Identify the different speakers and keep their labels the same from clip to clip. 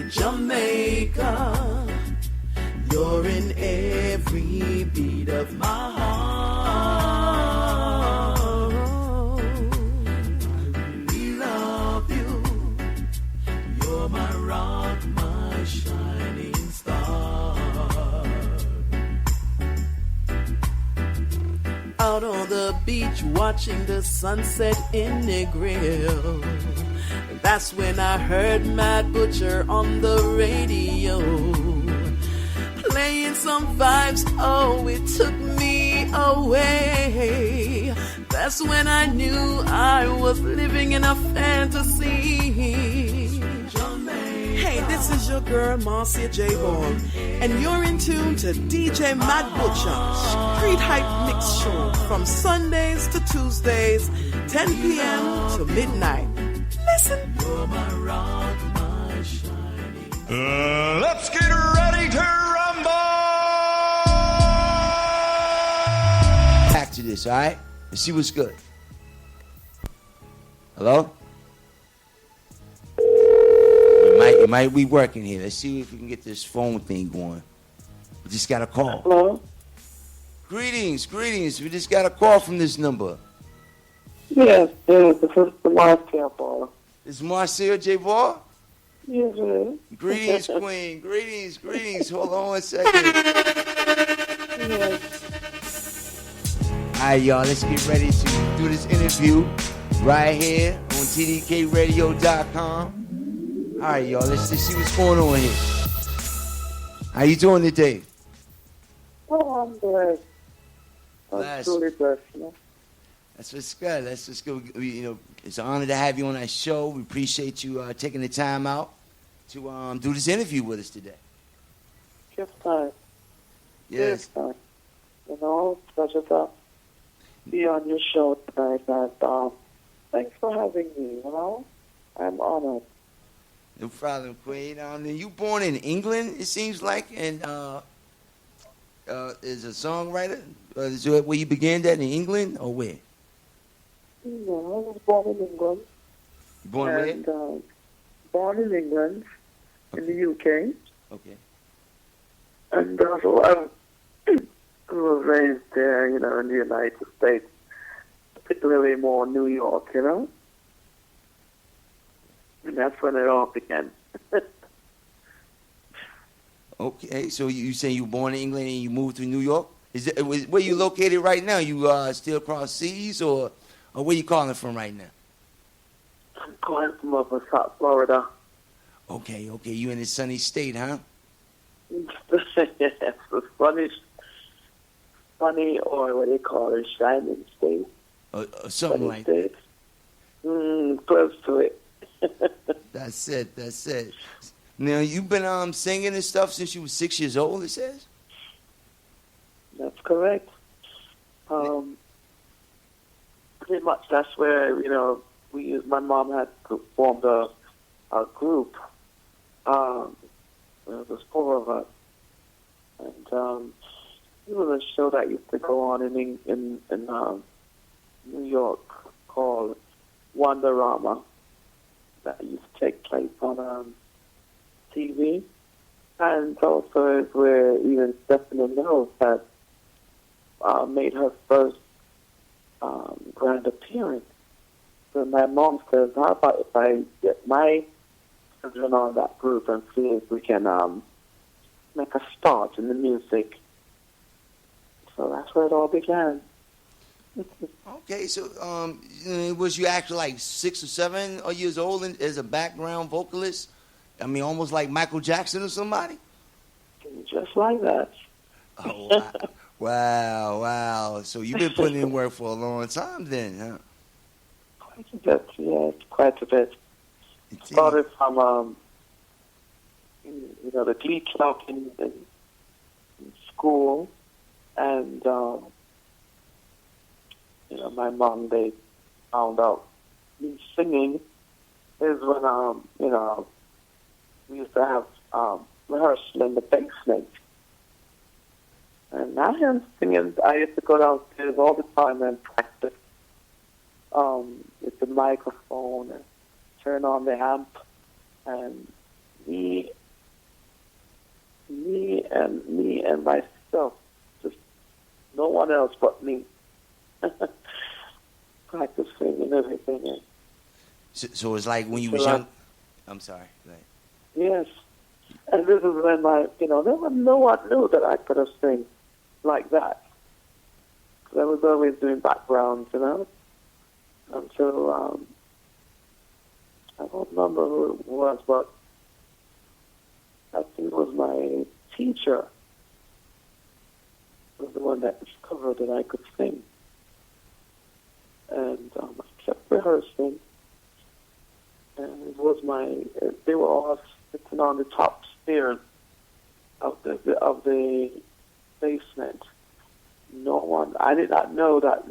Speaker 1: Jamaica. You're in every beat of my heart. I really love you. You're my rock, my shining star. Out on the beach watching the sunset in Negril. That's when I heard Mad Butcher on the radio, playing some vibes, oh, it took me away. That's when I knew I was living in a fantasy. Hey, this is your girl, Marcia J. Ball, and you're in tune to DJ Mad Butcher, Street Hype Mix Show, from Sundays to Tuesdays, 10 p.m. to midnight. Listen. You're my rock, my shining.
Speaker 2: Let's get ready to rumble!
Speaker 3: Back to this, all right? Let's see what's good. Hello? It might be working here. Let's see if we can get this phone thing going. We just got a call.
Speaker 4: Hello?
Speaker 3: Greetings. We just got a call from this number.
Speaker 4: Yes, this is the Marcia Ball.
Speaker 3: Is Marcia J. Ball?
Speaker 4: Yes, it is.
Speaker 3: Greetings, Queen. Greetings. Hold on one second.
Speaker 4: Yes.
Speaker 3: All right, y'all. Let's get ready to do this interview right here on tdkradio.com. All right, y'all. Let's see what's going on here. How you doing today?
Speaker 4: Oh, I'm blessed. I'm truly blessed, you know.
Speaker 3: That's what's good. It's an honor to have you on our show. We appreciate you taking the time out to do this interview with us today.
Speaker 4: Just time.
Speaker 3: Yes.
Speaker 4: Just time. You know, pleasure to be on your show tonight. And thanks for having me, you know. I'm honored.
Speaker 3: No problem, Queen. You born in England, it seems like, and is a songwriter. Is that where you began that, in England, or where?
Speaker 4: No, I was born in England.
Speaker 3: Born where?
Speaker 4: Born in England, in the UK.
Speaker 3: Okay.
Speaker 4: And so I was raised there, you know, in the United States, particularly more New York, you know. And that's when it all began.
Speaker 3: Okay, so you say you were born in England and you moved to New York? Where you located right now? You still across seas, or where you calling from right now?
Speaker 4: I'm calling from over South Florida.
Speaker 3: Okay, you in the sunny state, huh?
Speaker 4: Yes, the sunny, or what they call it, shining state.
Speaker 3: Something
Speaker 4: sunny
Speaker 3: like
Speaker 4: state. Close to it.
Speaker 3: That's it. Now, you've been singing and stuff since you were 6 years old, it says?
Speaker 4: That's correct. Pretty much that's where, you know, my mom had formed a group. There was 4 of us. And it was a show that used to go on in New York called Wonderama that used to take place on TV. And also is where even Stephanie Mills had made her first grand appearance. So my mom says, how about if I get my children on that group and see if we can make a start in the music. So that's where it all began.
Speaker 3: Okay, so was you actually like 6 or 7 years old as a background vocalist? I mean, almost like Michael Jackson or somebody?
Speaker 4: Just like that.
Speaker 3: Oh, wow. So you've been putting in work for a long time then, huh?
Speaker 4: Quite a bit, yes, quite a bit. Started from, the Glee Club in school, and, my mom, they found out me singing is when, we used to have rehearsal in the basement. And I am singing. I used to go downstairs all the time and practice with the microphone and turn on the amp. And we me and myself, just no one else but me. Practicing and everything. And
Speaker 3: so it's like when you was young. I'm sorry. Go ahead.
Speaker 4: yes, and this is when no one knew that I could have sing like that. 'Cause I was always doing backgrounds, until I don't remember who it was, but I think it was my teacher was the one that discovered that I could sing. And I kept rehearsing, and it was they were all sitting on the top stairs of the basement. No one, I did not know that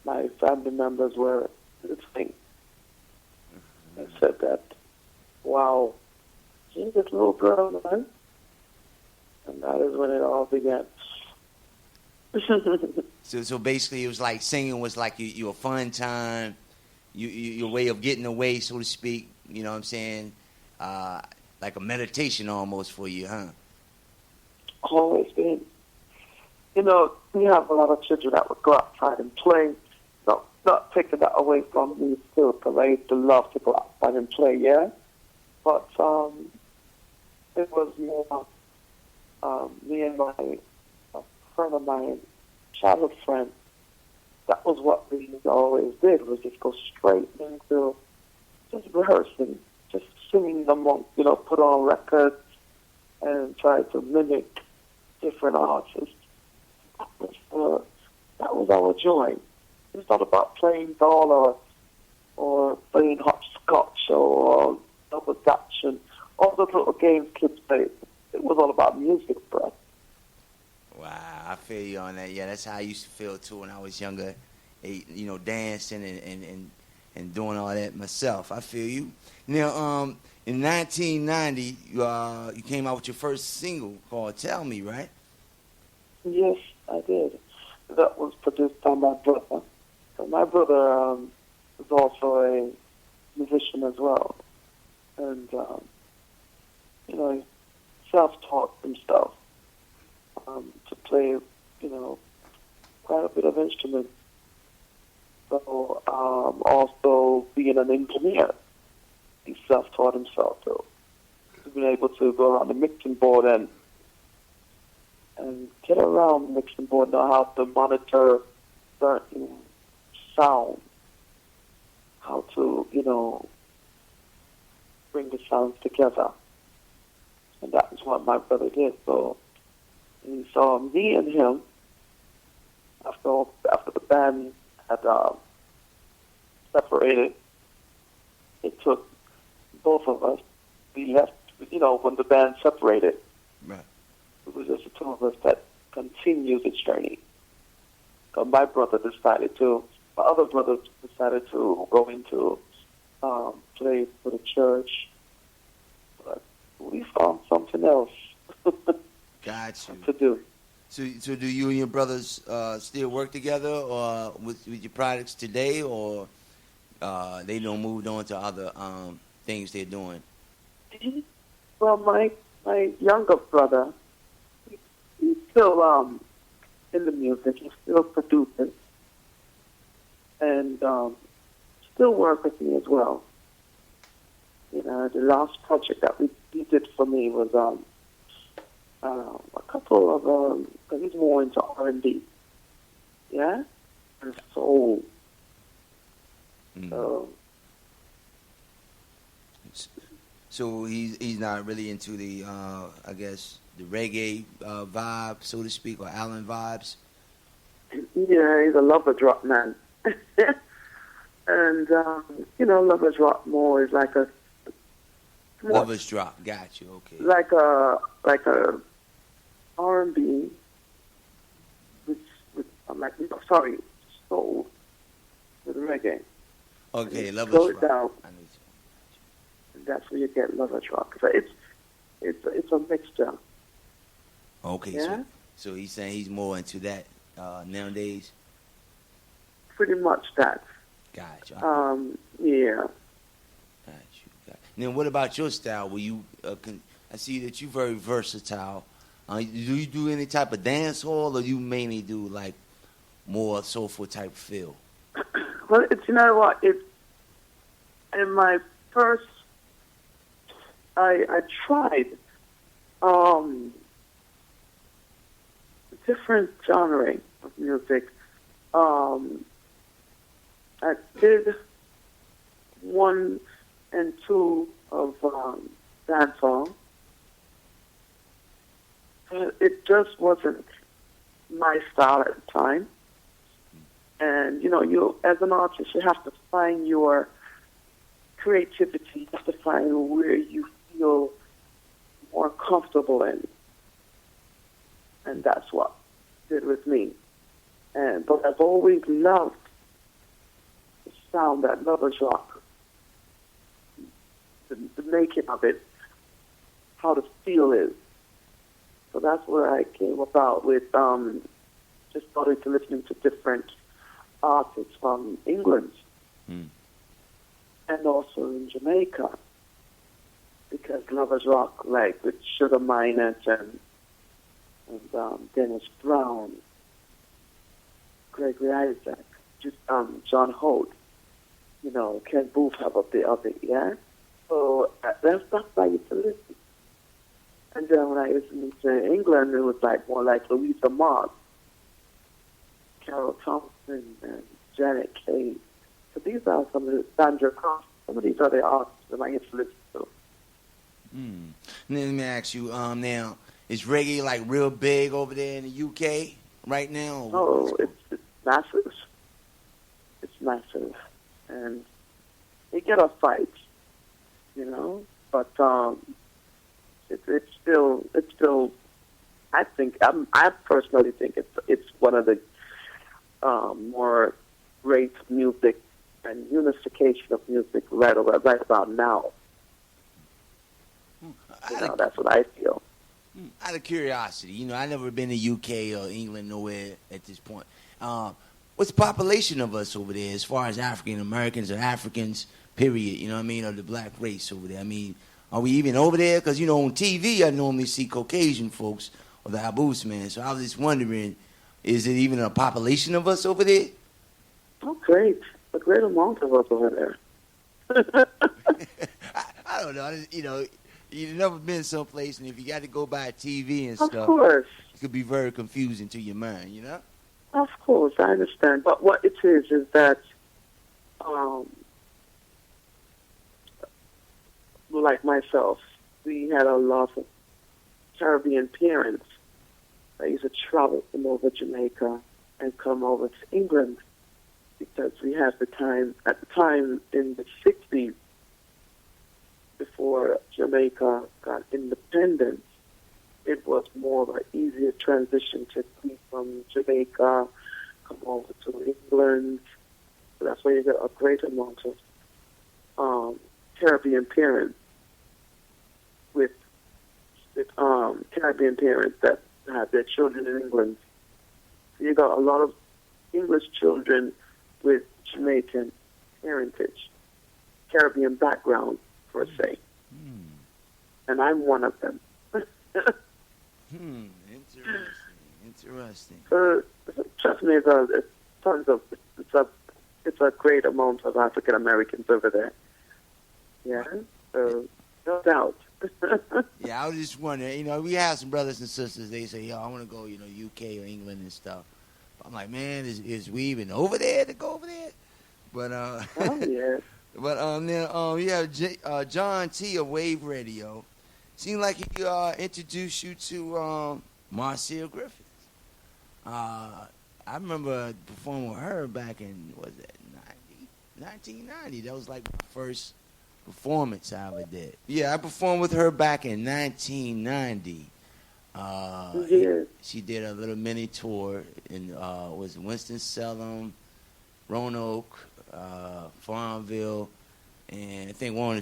Speaker 4: my family members were listening. I said that, wow, she's this little girl, man. And that is when it all began.
Speaker 3: So basically, it was like singing was like your fun time, your way of getting away, so to speak. You know what I'm saying? Like a meditation almost for you, huh?
Speaker 4: Always been. We have a lot of children that would go outside and play. Not taking that away from me still, because I used to love to go outside and play, yeah? But it was more me and a friend of mine, childhood friend. That was what we always did, was just go straight into just rehearsing, just singing among, put on records and try to mimic different artists. That was our joy. It's not about playing doll or playing hopscotch or double dutch and all those little games kids play. It was all about music, bro.
Speaker 3: Wow, I feel you on that. Yeah, that's how I used to feel too when I was younger. Dancing and doing all that myself. I feel you. Now, in 1990, you came out with your first single called "Tell Me," right?
Speaker 4: Yes, I did. That was produced by my brother. So my brother is also a musician as well. And, he self-taught himself to play, quite a bit of instruments. So also being an engineer, he self-taught himself. So he's been able to go around the mixing board and get around the mixing board, know how to monitor certain sound, how to, bring the sounds together. And that is what my brother did. So he saw me and him after the band had separated. It took both of us. We left, when the band separated.
Speaker 3: Right.
Speaker 4: It was just the two of us that continued the journey. So my other brothers decided to go into play for the church. But we found something else
Speaker 3: Got you.
Speaker 4: to do.
Speaker 3: So do you and your brothers still work together, or with your projects today, or they don't moved on to other things they're doing?
Speaker 4: Well, my younger brother, he's still in the music. He's still producing, and still work with me as well. The last project that he did for me was a couple of because he's more into R&B, yeah, and soul.
Speaker 3: So he's not really into the I guess the reggae vibe, so to speak, or Allen vibes.
Speaker 4: Yeah, he's a lover drop man, and lovers rock more is like a
Speaker 3: Lovers drop, got you. Okay.
Speaker 4: Like a R&B, with soul with reggae.
Speaker 3: Okay, lovers
Speaker 4: slow
Speaker 3: drop.
Speaker 4: it down.
Speaker 3: I need
Speaker 4: And that's where you get lovers rock. So it's a mixture.
Speaker 3: Okay,
Speaker 4: yeah?
Speaker 3: so he's saying he's more into that nowadays.
Speaker 4: Pretty much that.
Speaker 3: Gotcha.
Speaker 4: Yeah.
Speaker 3: Got you. Now, what about your style? Will you I see that you're very versatile. Do you do any type of dance hall, or you mainly do like more soulful type feel?
Speaker 4: Well, it's, you know what, it's in my first, I tried different genre of music. I did 1 and 2 of dancehall. It just wasn't my style at the time. And, you know, you as an artist, you have to find your creativity. You have to find where you feel more comfortable in. And that's what it did with me. But I've always loved the sound that Lovers Rock, the making of it, how the feel is. So that's where I came about with just started to listening to different artists from England and also in Jamaica, because Lovers Rock, like with Sugar Minott and Dennis Brown, Gregory Isaac, just John Holt, you know, Ken Booth have a bit of it, yeah? So that's why I used to listen. And then when I listened to England, it was like more like Louisa Moss, Carol Thompson, and Janet Kay. So these are some of the Sandra Cross. Some of these are the artists that I used to listen to.
Speaker 3: Let me ask you, now, is reggae like real big over there in the UK right now?
Speaker 4: Oh, it's massive. It's massive. And they get a fight, you know, but it's still. I personally think it's one of the more great music and unification of music right about now. That's what I feel.
Speaker 3: Out of curiosity, you know, I've never been to UK or England nowhere at this point. What's the population of us over there as far as African Americans or Africans, period, you know what I mean, or the black race over there? I mean, are we even over there? Because, you know, on TV I normally see Caucasian folks or the Abus, man. So I was just wondering, is it even a population of us over there?
Speaker 4: Oh, great. A great amount of us over there.
Speaker 3: I don't know. You know, you've never been someplace, and if you got to go by TV and
Speaker 4: of
Speaker 3: stuff,
Speaker 4: course.
Speaker 3: it could be very confusing to your mind, you know?
Speaker 4: Of course, I understand. But what it is that, like myself, we had a lot of Caribbean parents that used to travel from over Jamaica and come over to England, because we had at the time in the 60s, before Jamaica got independence, it was more of an easier transition to be from Jamaica, come over to England. So that's why you get a great amount of Caribbean parents with Caribbean parents that have their children in England. So you got a lot of English children with Jamaican parentage, Caribbean background, per se. And I'm one of them.
Speaker 3: Interesting.
Speaker 4: So trust me, it's a great amount of African Americans over there. Yeah, so no doubt.
Speaker 3: Yeah, I was just wondering. You know, we have some brothers and sisters. They say, "Yo, I want to go, you know, UK or England and stuff." But I'm like, man, is we even over there to go over there? But
Speaker 4: Oh yeah.
Speaker 3: But then you have John T of Wave Radio. Seemed like he introduced you to Marcia Griffiths. I remember performing with her back in, what was it, 1990. That was like my first performance I ever did. Yeah, I performed with her back in 1990.
Speaker 4: Yes.
Speaker 3: She did a little mini tour in was Winston-Salem, Roanoke, Farmville, and I think one or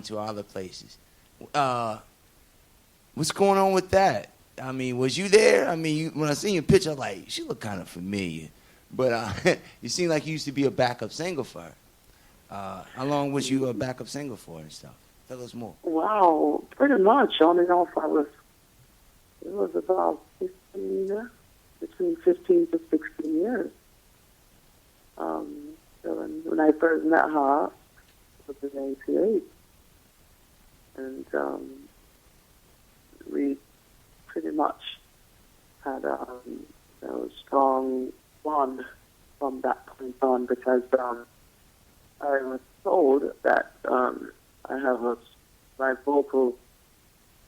Speaker 3: two other places. What's going on with that? I mean, was you there? I mean, when I seen your picture, I'm like, she looked kind of familiar. But you seem like you used to be a backup singer for her. How long was you a backup singer for and stuff? Tell us more.
Speaker 4: Wow. Pretty much. On and off, it was about 15, between 15 to 16 years. So when I first met her, it was in 88. And we pretty much had a strong bond from that point on, because I was told that my vocal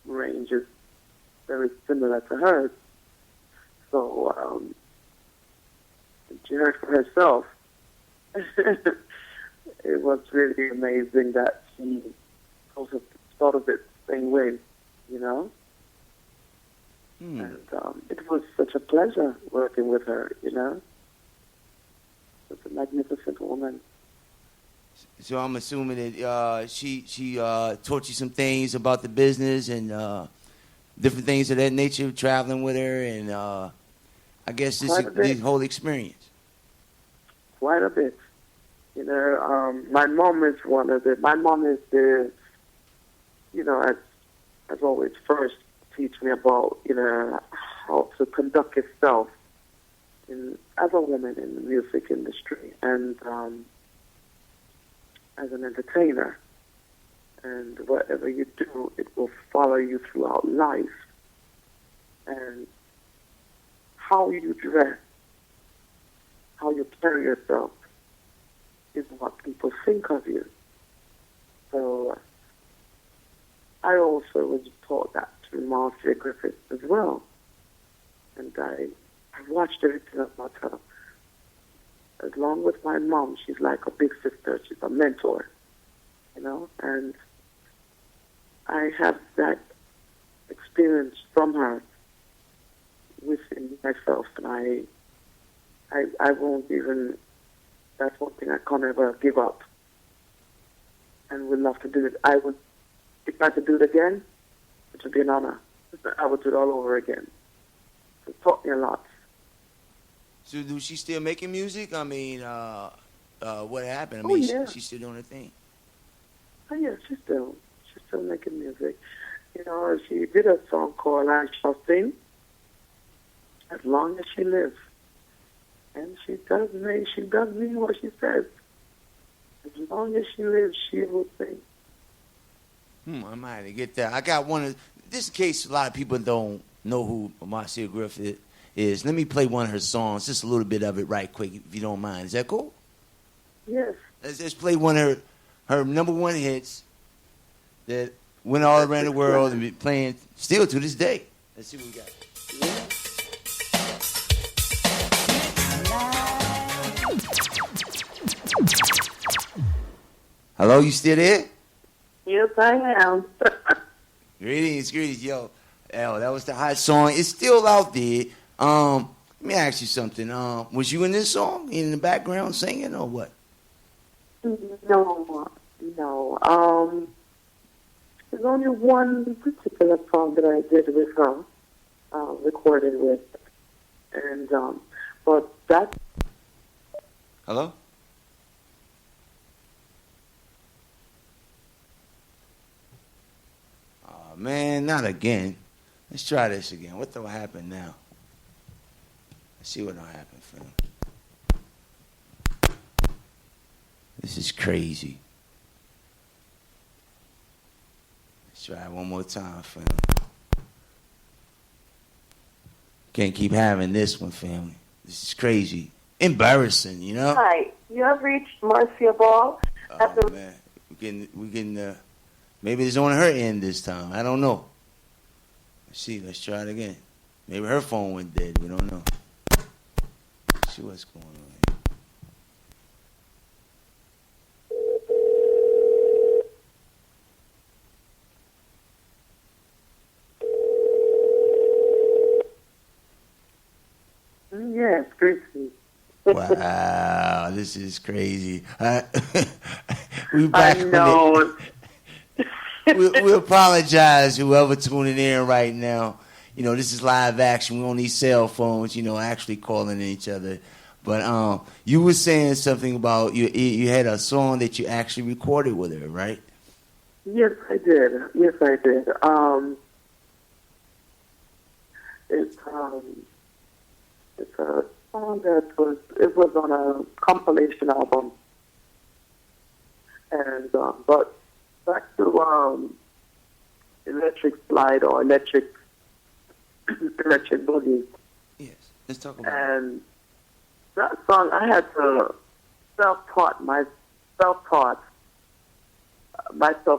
Speaker 4: range is very similar to hers. So she heard for herself. It was really amazing that she also thought of it the same way, you know? And it was such a pleasure working with her, you know? She's a magnificent woman.
Speaker 3: So I'm assuming that she taught you some things about the business and different things of that nature, traveling with her, and I guess this whole experience.
Speaker 4: Quite a bit. You know, my mom is my mom is the, you know, as always first teach me about, you know, how to conduct yourself as a woman in the music industry and as an entertainer. And whatever you do, it will follow you throughout life. And how you dress, how you carry yourself is what people think of you. So I also was taught that through Marcia Griffith as well. And I watched everything about her. As long with my mom, she's like a big sister. She's a mentor, you know. And I have that experience from her within myself, and I won't even. That's one thing I can't ever give up, and would love to do it. If I could do it again, it would be an honor. I would do it all over again. It taught me a lot.
Speaker 3: So, do she still making music? I mean, what happened? I
Speaker 4: Oh,
Speaker 3: mean,
Speaker 4: yeah.
Speaker 3: she's still doing her thing.
Speaker 4: Oh, yeah, she's still making music. You know, she did a song called "I Shall Sing" as long as she lives, and she does mean what she says. As long as she lives, she will sing.
Speaker 3: I might have to get that. I got one of this in case a lot of people don't know who Marcia Griffith is. Let me play one of her songs, just a little bit of it right quick, if you don't mind. Is that cool?
Speaker 4: Yes.
Speaker 3: Let's play one of her number one hits that went all around the world and be playing still to this day. Let's see what we got.
Speaker 4: Yeah.
Speaker 3: Hello, you still there?
Speaker 4: Yes, I am.
Speaker 3: Greetings, yo. That was the hot song. It's still out there. Let me ask you something. Was you in this song in the background singing or what?
Speaker 4: No. There's only one particular song that I did with her, recorded with, and but that.
Speaker 3: Hello? Oh man, not again. Let's try this again. What will happen now? Let's see what will happen, fam. This is crazy. Let's try it one more time, fam. Can't keep having this one, family. This is crazy. Embarrassing, you know?
Speaker 4: Hi, you have reached Marcia Ball.
Speaker 3: Oh, man. We getting maybe it's on her end this time. I don't know. Let's see. Let's try it again. Maybe her phone went dead. We don't know. Let's see what's going on here.
Speaker 4: Yes, Christy.
Speaker 3: Wow, this is crazy. We back
Speaker 4: I know.
Speaker 3: we apologize, whoever tuning in right now. You know, this is live action. We're on these cell phones, you know, actually calling each other. But you were saying something about you had a song that you actually recorded with her, right?
Speaker 4: Yes, I did. Yes, I did. It's a song that was on a compilation album, and but back to Electric Slide or Electric Boogie.
Speaker 3: Yes, let's talk about it.
Speaker 4: And that song, I had to self-taught myself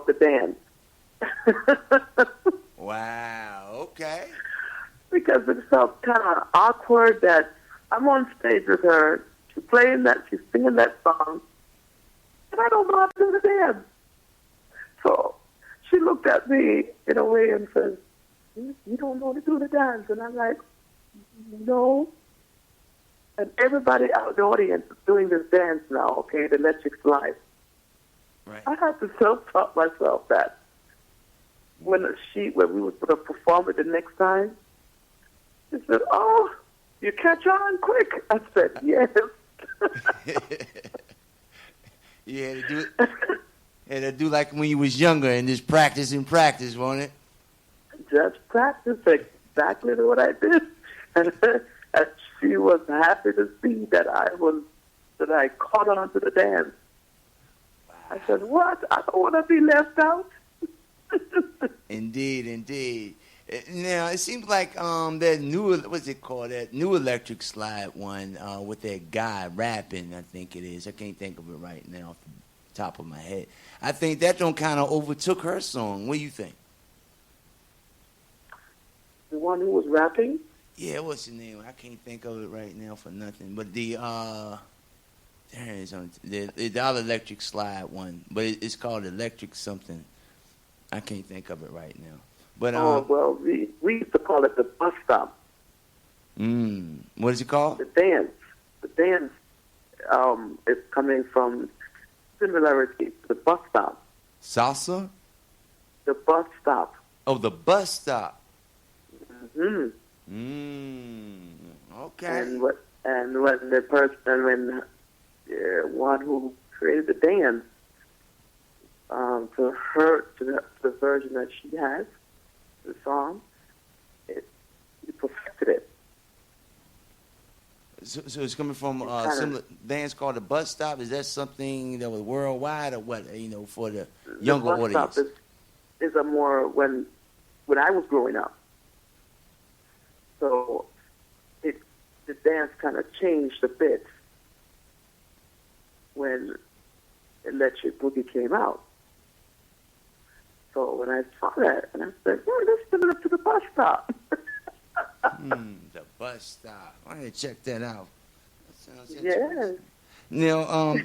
Speaker 4: to dance.
Speaker 3: Wow, okay.
Speaker 4: Because it felt kind of awkward that I'm on stage with her, she's singing that song, and I don't know how to do the dance. So she looked at me in a way and said, "You don't know how to do the dance." And I'm like, "No." And everybody out in the audience is doing this dance now, okay, the Electric Slide.
Speaker 3: Right.
Speaker 4: I had to self-taught myself that when we were going to perform it the next time, she said, "Oh, you catch on quick." I said, "Yes."
Speaker 3: You had to do it. Had to do like when you was younger and just practice and practice, wasn't it?
Speaker 4: Just practice exactly what I did. And she was happy to see that I caught on to the dance. I said, "What? I don't want to be left out."
Speaker 3: Indeed, indeed. Now it seems like that new, what's it called? That new Electric Slide one with that guy rapping. I think it is. I can't think of it right now off the top of my head. I think that one kind of overtook her song. What do you think?
Speaker 4: The one who was rapping?
Speaker 3: Yeah, what's the name? I can't think of it right now for nothing. But the there it is on the other Electric Slide one, but it's called Electric something. I can't think of it right now. But
Speaker 4: well, we used to call it the bus stop.
Speaker 3: What is it called?
Speaker 4: The dance. The dance is coming from similarity to the bus stop.
Speaker 3: Salsa?
Speaker 4: The bus stop.
Speaker 3: Oh, the bus stop.
Speaker 4: Mm-hmm.
Speaker 3: Okay.
Speaker 4: And when the person, one who created the dance, to the version that she has, the song, he perfected it.
Speaker 3: So it's coming from a similar dance called the bus stop. Is that something that was worldwide or what? For the younger audience.
Speaker 4: The bus stop is a more when I was growing up. So the dance kind of changed a bit when Electric Boogie came out. So when I saw that, and I said, "Let's send it up to the bus stop."
Speaker 3: The bus stop. I need to check that out. That sounds
Speaker 4: Yes.
Speaker 3: interesting. Now,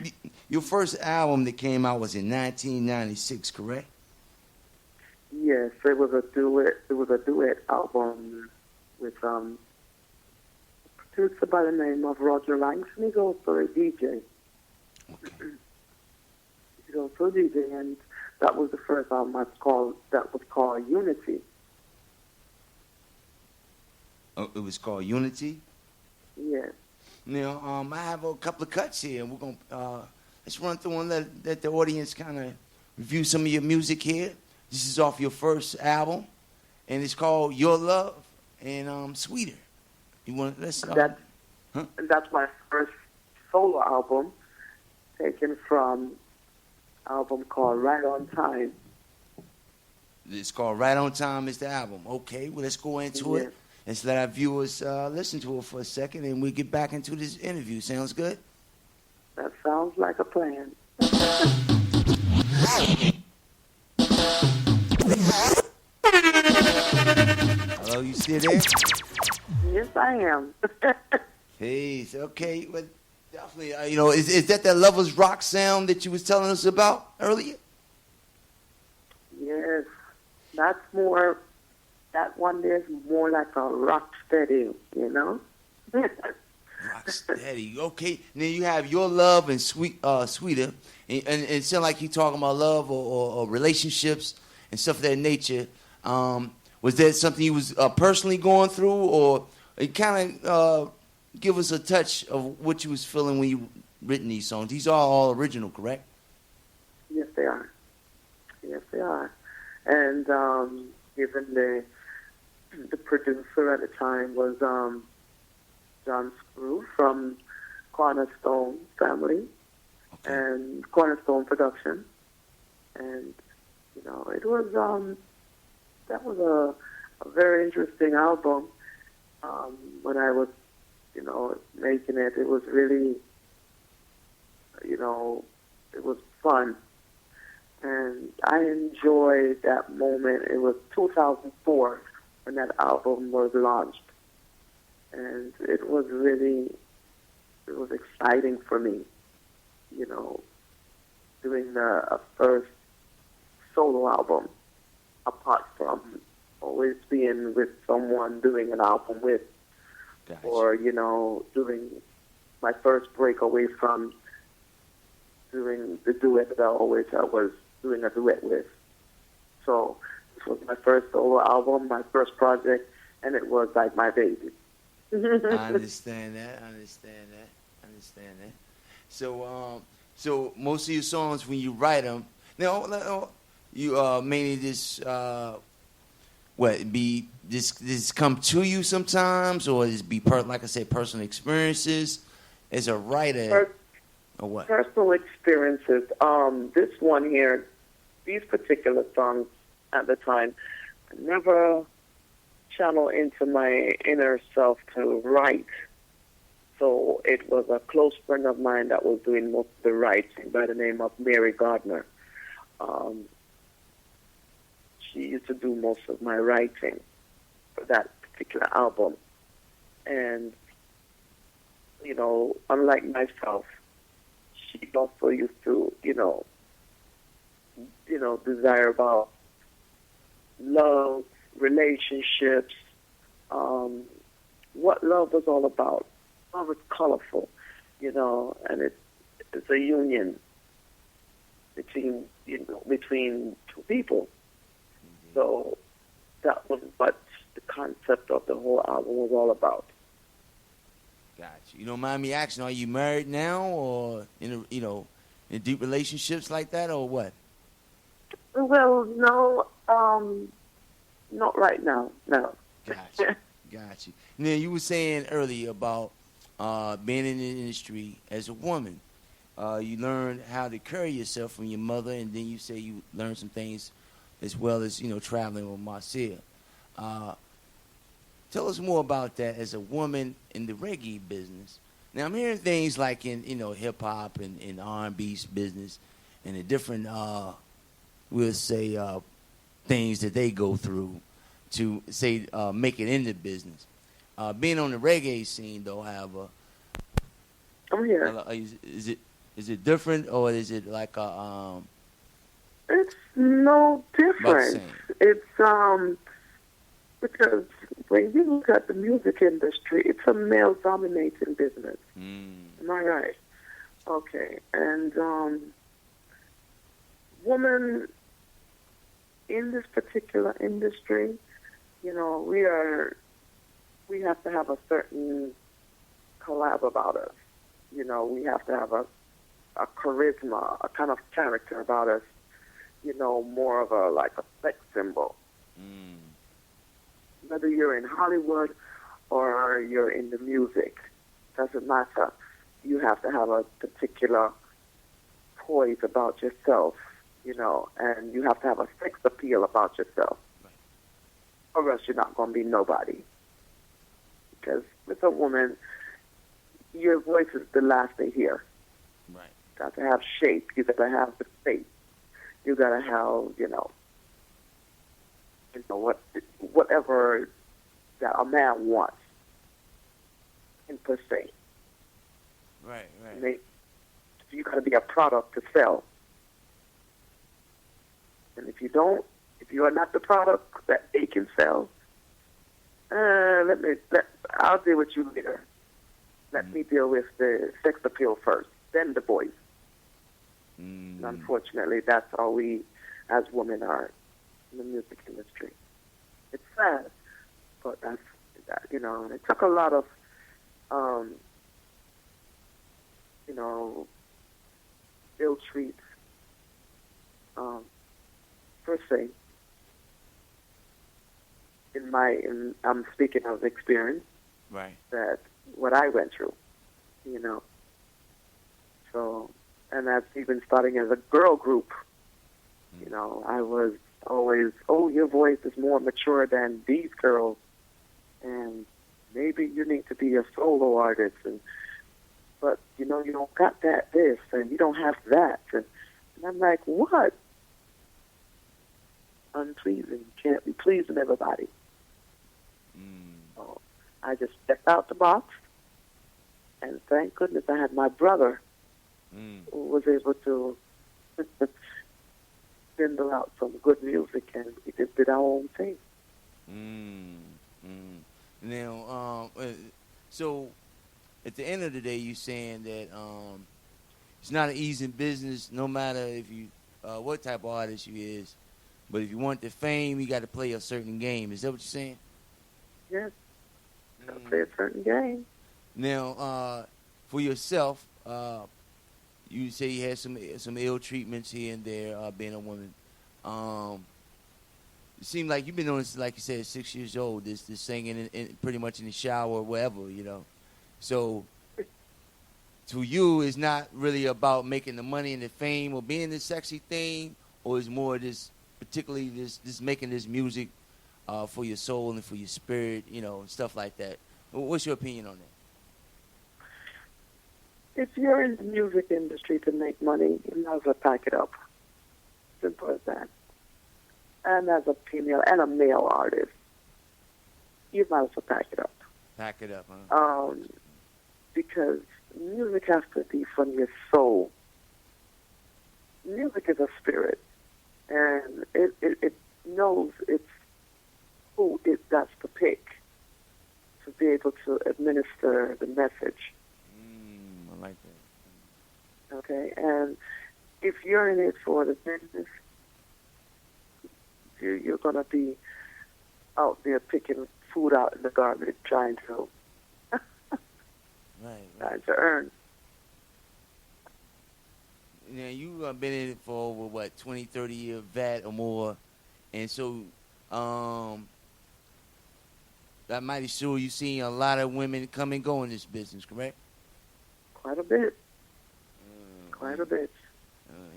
Speaker 3: your first album that came out was in 1996, correct?
Speaker 4: Yes, it was a duet. It was a duet album with a producer by the name of Roger Langston. He's also a DJ.
Speaker 3: Okay.
Speaker 4: He's also a DJ, and that was the first album that was called Unity.
Speaker 3: Oh, it was called Unity?
Speaker 4: Yes.
Speaker 3: Now, I have a couple of cuts here, and we're going to, let's run through and let the audience kind of review some of your music here. This is off your first album, and it's called Your Love and Sweeter. You want to, let's,
Speaker 4: That's my first solo album, taken from an album called Right on Time.
Speaker 3: It's called Right on Time is the album. Okay, well, let's go into it. Let's let our viewers listen to it for a second, and we'll get back into this interview. Sounds good?
Speaker 4: That sounds like a plan.
Speaker 3: Hello, you still there?
Speaker 4: Yes, I am.
Speaker 3: Peace. Okay, well, definitely. Is that Lovers Rock sound that you was telling us about earlier?
Speaker 4: Yes, that's more. That one there's more like a rock steady,
Speaker 3: Rock steady. Okay. Now you have Your Love and Sweeter, and it sounds like you talking about love or relationships and stuff of that nature. Was that something you was personally going through, or it kind of give us a touch of what you was feeling when you written these songs? These are all original, correct?
Speaker 4: Yes, they are. Yes, they are. And given the producer at the time was John Screw from Cornerstone Family and Cornerstone Production. And, you know, it was, that was a very interesting album. When I was, you know, making it, it was really, you know, it was fun. And I enjoyed that moment. It was 2004 when that album was launched. And it was really, it was exciting for me, you know, doing a first solo album, apart from always being with someone doing an album with,
Speaker 3: Gotcha.
Speaker 4: or, you know, doing my first break away from doing the duet that I was doing a duet with. So this was my first solo album, my first project, and it was like my baby.
Speaker 3: I understand that. So, so most of your songs, when you write them, now you mainly just this come to you sometimes, or just be like I said, personal experiences as a writer, or what?
Speaker 4: Personal experiences. This one here, these particular songs at the time, I never channel into my inner self to write. So it was a close friend of mine that was doing most of the writing by the name of Mary Gardner. She used to do most of my writing for that particular album. And, you know, unlike myself, she also used to, you know, desire about love, relationships, what love was all about. Love is colorful, you know, and it's a union between two people. So that was what the concept of the whole album was all about.
Speaker 3: Gotcha. You don't mind me asking, are you married now, or in deep relationships like that, or what?
Speaker 4: Well, no, not right now, no.
Speaker 3: Gotcha. Now, you were saying earlier about being in the industry as a woman. You learned how to carry yourself from your mother, and then you say you learned some things as well as, you know, traveling with Marcia. Tell us more about that as a woman in the reggae business. Now, I'm hearing things like in, you know, hip-hop and R&B business and the different, we'll say, things that they go through to, say, make it in the business. Being on the reggae scene, though, however,
Speaker 4: I'm here.
Speaker 3: Is it different, or is it like a
Speaker 4: It's no different. It's because when you look at the music industry, it's a male-dominated business. Am I right? Okay, and women in this particular industry, you know, we have to have a certain collab about us. You know, we have to have a charisma, a kind of character about us. You know, more of a sex symbol. Whether you're in Hollywood or you're in the music, doesn't matter. You have to have a particular poise about yourself, you know, and you have to have a sex appeal about yourself.
Speaker 3: Right.
Speaker 4: Or else you're not going to be nobody. Because with a woman, your voice is the last they hear.
Speaker 3: Right.
Speaker 4: You got to have shape. You got to have the face. You got to have, you know whatever that a man wants, in per se.
Speaker 3: Right.
Speaker 4: You got to be a product to sell. And if you are not the product that they can sell, I'll deal with you later. Let me deal with the sex appeal first, then the voice. And unfortunately, that's how we, as women, are in the music industry. It's sad, but that's that. You know, it took a lot of, ill treats. For never say, I'm speaking of experience,
Speaker 3: Right.
Speaker 4: that what I went through, you know. So, and that's even starting as a girl group. You know, I was always, oh, your voice is more mature than these girls, and maybe you need to be a solo artist, but you know, you don't got this, and you don't have that, and I'm like, what? Unpleasing. Can't be pleasing everybody. So I just stepped out the box, and thank goodness I had my brother who was able to spindle out some good music, and we just did our own thing.
Speaker 3: Now, so at the end of the day, you're saying that it's not an easy business, no matter if you what type of artist you is. But if you want the fame, you got to play a certain game. Is that what you're saying?
Speaker 4: Yes. Gotta play a certain game.
Speaker 3: Now, for yourself, you say you had some ill treatments here and there, being a woman. It seemed like you've been doing this, like you said, 6 years old. This singing in pretty much in the shower or wherever, you know. So, to you, it's not really about making the money and the fame or being the sexy thing, or it's more this, particularly this making this music for your soul and for your spirit, you know, and stuff like that. What's your opinion on that?
Speaker 4: If you're in the music industry to make money, you might as well pack it up. Simple as that. And as a female and a male artist, you might as well pack it up.
Speaker 3: Pack it up, huh?
Speaker 4: Because music has to be from your soul. Music is a spirit, and it knows it's who it has to pick to be able to administer the message.
Speaker 3: I like that.
Speaker 4: Okay, and if you're in it for the business, you're going to be out there picking food out in the garbage, trying to trying to earn.
Speaker 3: Now, you've been in it for over, what, 20, 30 year vet or more, and so I'm mighty sure you've seen a lot of women come and go in this business, correct?
Speaker 4: Quite a bit. Quite a bit.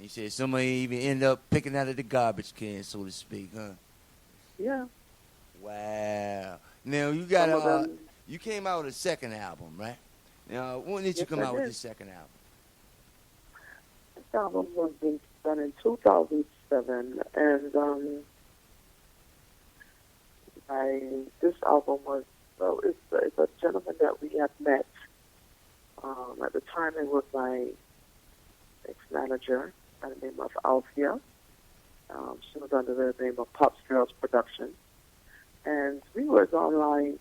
Speaker 3: You said somebody even end up picking out of the garbage can, so to speak, huh?
Speaker 4: Yeah.
Speaker 3: Wow. Now, you got you came out with a second album, right? Now, when did you come out with this second album?
Speaker 4: This album was done in 2007, and this album was, it's a gentleman that we had met. At the time, it was my ex-manager by the name of Althea. She was under the name of Pops Girls Production. And we was online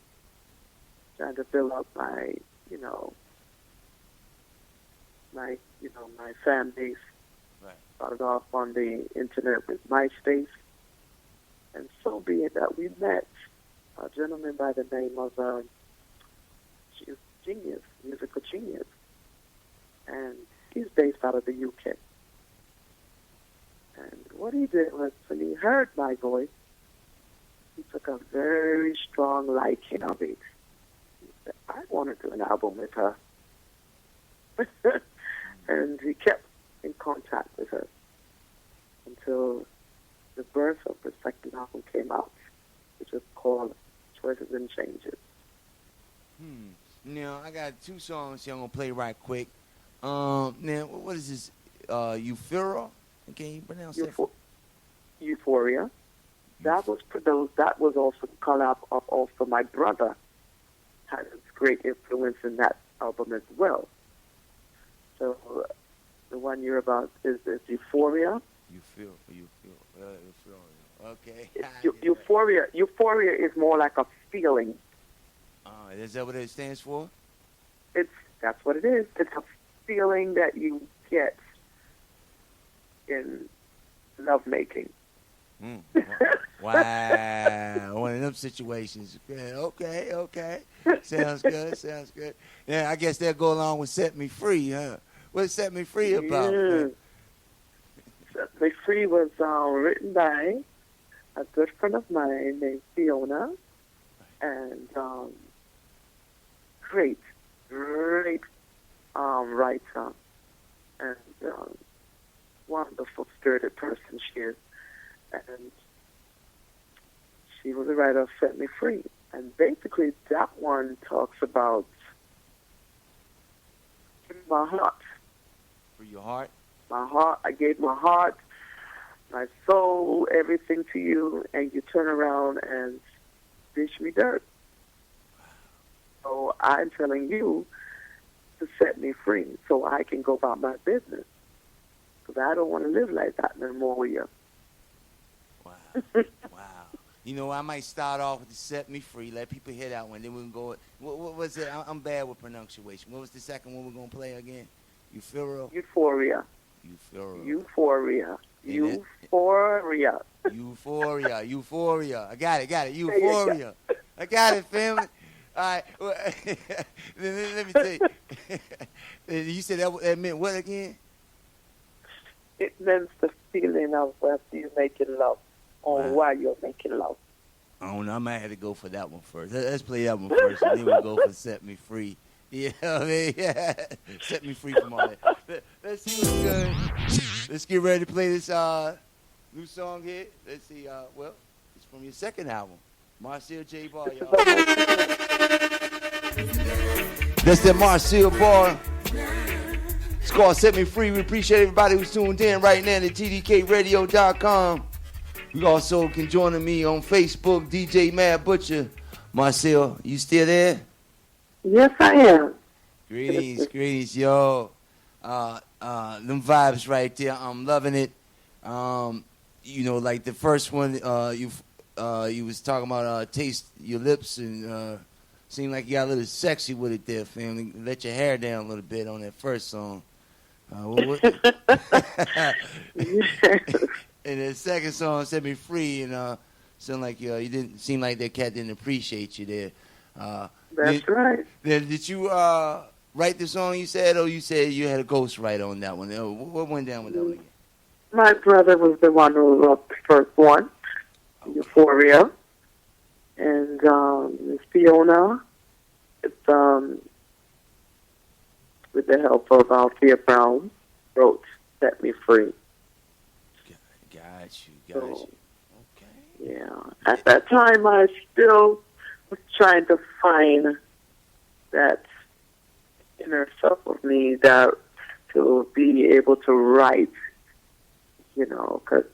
Speaker 4: trying to build up my fan base.
Speaker 3: Right.
Speaker 4: Started off on the internet with MySpace. And so be it that we met a gentleman by the name of Genius, musical genius. And he's based out of the UK. And what he did was, when he heard my voice, he took a very strong liking of it. He said, I want to do an album with her. And he kept in contact with her until the birth of the second album came out, which was called Choices and Changes.
Speaker 3: Now, I got two songs here I'm going to play right quick. Now, what is this? Euphoria? Can you pronounce that?
Speaker 4: Euphoria. That was produced. That was also collab of also my brother had a great influence in that album as well. So the one you're about is Euphoria.
Speaker 3: Euphoria. Okay.
Speaker 4: Euphoria is more like a feeling.
Speaker 3: Is that what it stands for?
Speaker 4: That's what it is. It's a feeling that you get in lovemaking.
Speaker 3: Wow. One of them situations. Okay. Sounds good. Yeah, I guess they'll go along with Set Me Free, huh? What's Set Me Free about?
Speaker 4: Yeah. Set Me Free was written by a good friend of mine named Fiona, and great writer, and wonderful spirited person she is. And she was a writer of Set Me Free. And basically that one talks about my heart.
Speaker 3: For your heart?
Speaker 4: My heart. I gave my heart, my soul, everything to you, and you turn around and dish me dirt. So I'm telling you to set me free so I can go about my business. Because I don't want to live like that no more with you.
Speaker 3: Wow. Wow. You know, I might start off with the Set Me Free, let people hear that one, then we can go. What was it? I'm bad with pronunciation. What was the second one we're going to play again? Euphoria?
Speaker 4: Euphoria.
Speaker 3: Euphoria.
Speaker 4: Euphoria.
Speaker 3: And
Speaker 4: Euphoria.
Speaker 3: Euphoria. Euphoria. I got it. Euphoria. I got it, family. All right. Well, let me tell you. You said that meant what again?
Speaker 4: It means the feeling of after you're making love. Or while you're making love.
Speaker 3: I don't know. I might have to go for that one first. Let's play that one first, and then we'll go for Set Me Free. You know what I mean? Yeah. Set me free from all that. Let's see what's good. Let's get ready to play this new song here. Let's see. Well, it's from your second album, Marcia J. Ball, y'all. That's that Marcia Ball. It's called Set Me Free. We appreciate everybody who's tuned in right now to tdkradio.com. You also can join me on Facebook, DJ Mad Butcher. Marcel, you still there?
Speaker 4: Yes, I am.
Speaker 3: Greetings, yo. Them vibes right there. I'm loving it. You know, like the first one, you was talking about taste your lips and seemed like you got a little sexy with it there, family. Let your hair down a little bit on that first song. And the second song, Set Me Free, and sound like you didn't seem like that cat didn't appreciate you there.
Speaker 4: That's right.
Speaker 3: Did you write the song you said, or you said you had a ghost writer on that one? What went down with that one again?
Speaker 4: My brother was the one who wrote the first one, Euphoria. And Miss Fiona, with the help of Althea Brown, wrote Set Me Free.
Speaker 3: Got you. Okay.
Speaker 4: Yeah. At that time, I still was trying to find that inner self of me that to be able to write, you know, because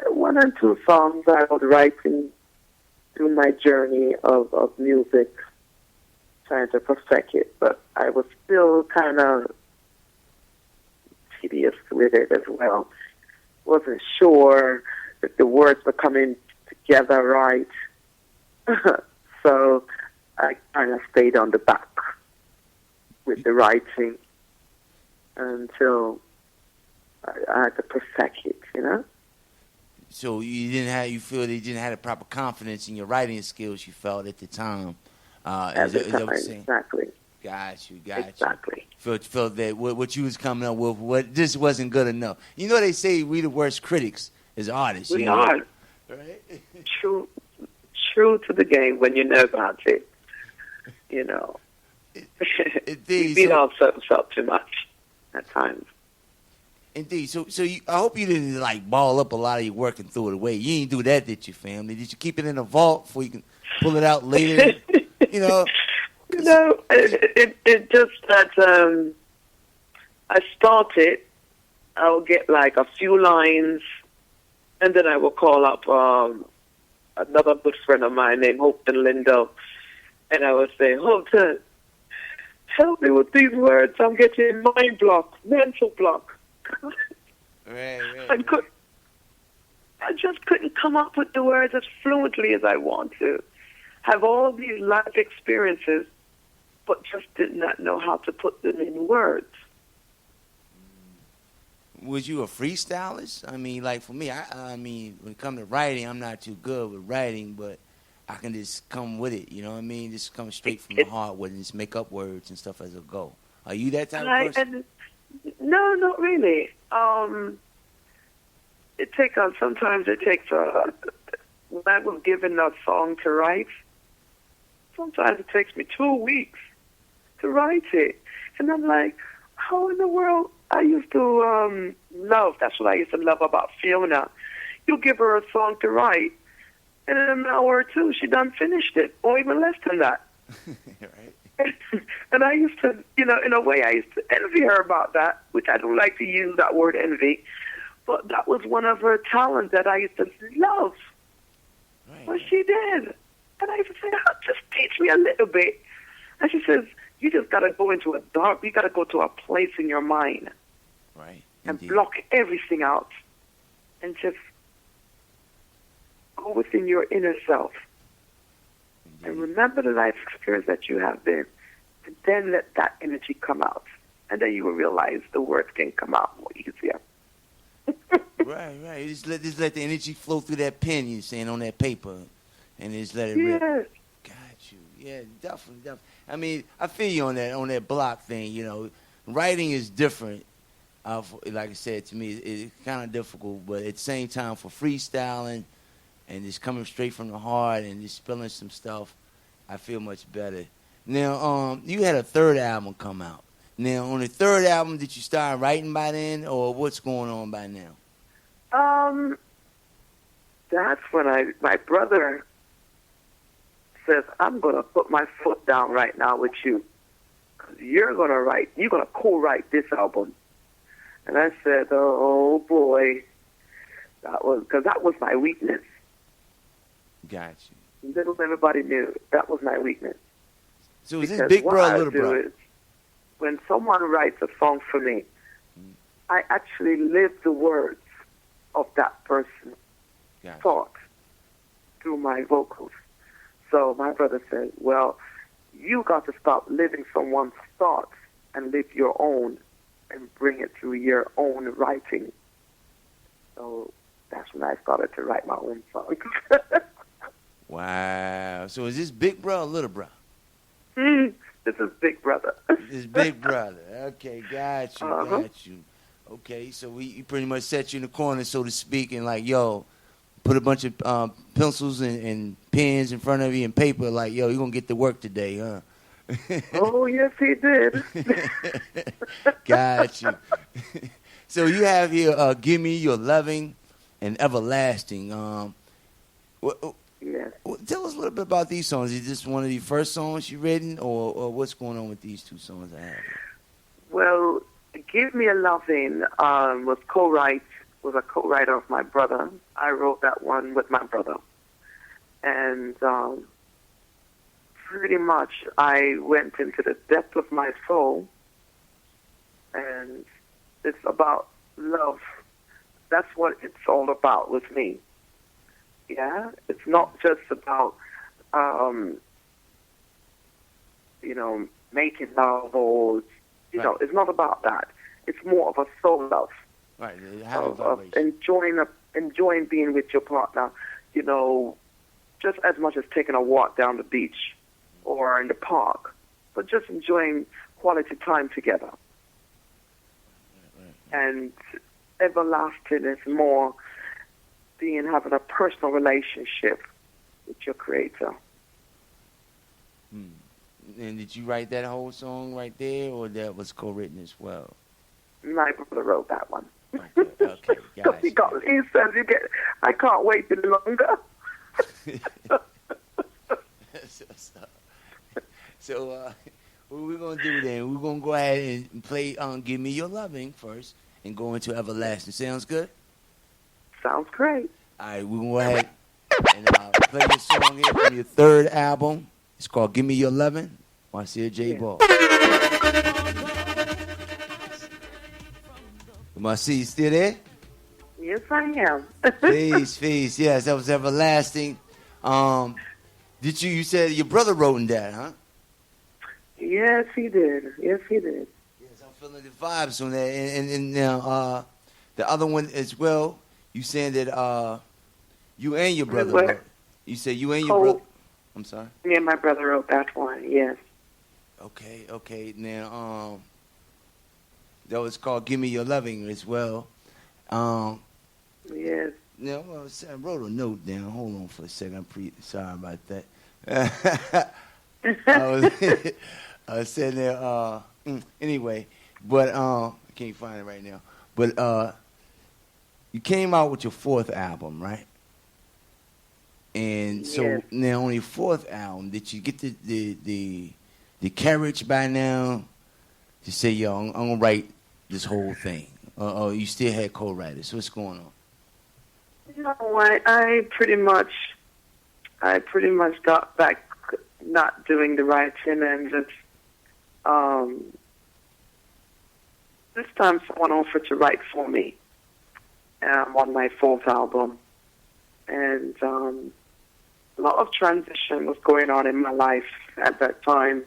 Speaker 4: one or two songs I was writing through my journey of music, trying to perfect it, but I was still kind of tedious with it as well. Wasn't sure that the words were coming together right. So I kind of stayed on the back with the writing until I had to perfect it, you know?
Speaker 3: So you feel that you didn't have the proper confidence in your writing skills you felt at the time.
Speaker 4: At the time, exactly.
Speaker 3: Got you.
Speaker 4: Exactly.
Speaker 3: Felt that what you was coming up with, what this wasn't good enough. You know they say we the worst critics as artists.
Speaker 4: We are.
Speaker 3: Right?
Speaker 4: True to the game when you know about it. You know. We beat ourselves up too much at times.
Speaker 3: Indeed. So I hope you didn't like ball up a lot of your work and throw it away. You ain't do that, did you, family? Did you keep it in a vault before you can pull it out later? You know.
Speaker 4: No, it just that I started. I will get like a few lines, and then I will call up another good friend of mine named Hopton Lindo, and I would say, Hopton, help me with these words. I'm getting mind block, mental block.
Speaker 3: Right.
Speaker 4: I just couldn't come up with the words as fluently as I want to. Have all these life experiences, but just did not know how to put them in words.
Speaker 3: Was you a freestylist? I mean, like for me, I mean, when it comes to writing, I'm not too good with writing, but I can just come with it. You know what I mean? Just come straight from the heart with it, just make up words and stuff as I go. Are you that type of person?
Speaker 4: No, not really. Sometimes it takes when I was given a song to write, sometimes it takes me 2 weeks to write it. And I'm like, how in the world? I used to love, that's what I used to love about Fiona. You give her a song to write, and in an hour or two, she done finished it, or even less than that.
Speaker 3: Right.
Speaker 4: And I used to, in a way, I used to envy her about that, which I don't like to use that word envy. But that was one of her talents that I used to love.
Speaker 3: Right.
Speaker 4: What she did. And I used to say, just teach me a little bit. And she says, you just got to go into you got to go to a place in your mind.
Speaker 3: Right.
Speaker 4: And
Speaker 3: Indeed.
Speaker 4: block everything out. And just go within your inner self.
Speaker 3: Indeed.
Speaker 4: And remember the life experience that you have been. And then let that energy come out. And then you will realize the words can come out more easier.
Speaker 3: Right. You just let the energy flow through that pen, you're saying, on that paper. And just let it rip.
Speaker 4: Yes.
Speaker 3: Got you. Yeah, definitely. I mean, I feel you on that block thing, Writing is different. Like I said, to me, it's kind of difficult, but at the same time, for freestyling and just coming straight from the heart and just spilling some stuff, I feel much better. Now, you had a third album come out. Now, on the third album, did you start writing by then, or what's going on by now?
Speaker 4: That's when my brother says, I'm going to put my foot down right now with you. Because you're going to co-write this album. And I said, oh boy, that was my weakness.
Speaker 3: Got you.
Speaker 4: Little everybody knew that was my weakness.
Speaker 3: So is this
Speaker 4: Because
Speaker 3: big
Speaker 4: what
Speaker 3: bro or
Speaker 4: I
Speaker 3: little
Speaker 4: do
Speaker 3: bro?
Speaker 4: is, when someone writes a song for me, I actually live the words of that person's
Speaker 3: Got you.
Speaker 4: thought through my vocals. So my brother said, well, you got to stop living someone's thoughts and live your own and bring it through your own writing. So that's when I started to write my own songs.
Speaker 3: Wow. So is this big bro or little bro?
Speaker 4: This is Big Brother.
Speaker 3: This big brother. Okay, got you,
Speaker 4: Uh-huh.
Speaker 3: got you. Okay, so we pretty much set you in the corner, so to speak, and like, yo, put a bunch of pencils and pens in front of you and paper, like, yo, you're going to get to work today, huh?
Speaker 4: Oh, yes, he did.
Speaker 3: Got you. So you have here, Give Me Your Loving and Everlasting.
Speaker 4: Yes.
Speaker 3: Tell us a little bit about these songs. Is this one of the first songs you written, or what's going on with these two songs I have?
Speaker 4: Well, Give Me a Loving was a co-writer of my brother. I wrote that one with my brother. And pretty much I went into the depth of my soul, and it's about love. That's what it's all about with me. Yeah, it's not just about, making love or,
Speaker 3: Right.
Speaker 4: it's not about that. It's more of a soul love.
Speaker 3: Right,
Speaker 4: Of enjoying being with your partner, just as much as taking a walk down the beach or in the park, but just enjoying quality time together. And everlasting is more having a personal relationship with your creator.
Speaker 3: And did you write that whole song right there, or that was co-written as well?
Speaker 4: My brother wrote that one.
Speaker 3: Okay,
Speaker 4: He says I can't wait any longer.
Speaker 3: So what we're going to do then, we're going to go ahead and play Give Me Your Loving first and go into Everlasting. Sounds good?
Speaker 4: Sounds great.
Speaker 3: All right, we're going to go ahead and play this song here from your third album. It's called Give Me Your Loving. Marcia J. Ball. Marcia, you still there?
Speaker 4: Yes, I am.
Speaker 3: Peace. Yes, that was Everlasting. You said your brother wrote in that, huh?
Speaker 4: Yes, he did.
Speaker 3: Yes, I'm feeling the vibes on that. And now, the other one as well, you saying that you and your brother wrote. You said you and your brother. I'm sorry?
Speaker 4: Me and my brother wrote that one, yes.
Speaker 3: Okay. Now, that was called Give Me Your Loving as well.
Speaker 4: Yes.
Speaker 3: Now, well, I wrote a note down. Hold on for a second. I'm sorry about that. I was I was sitting there. Anyway, but I can't find it right now. But you came out with your fourth album, right? And so
Speaker 4: Yes.
Speaker 3: now on your fourth album, did you get the courage by now to say, yo, I'm gonna write this whole thing? Or you still had co-writers? What's going on?
Speaker 4: No, I pretty much got back not doing the writing and just this time someone offered to write for me on my fourth album, and a lot of transition was going on in my life at that time,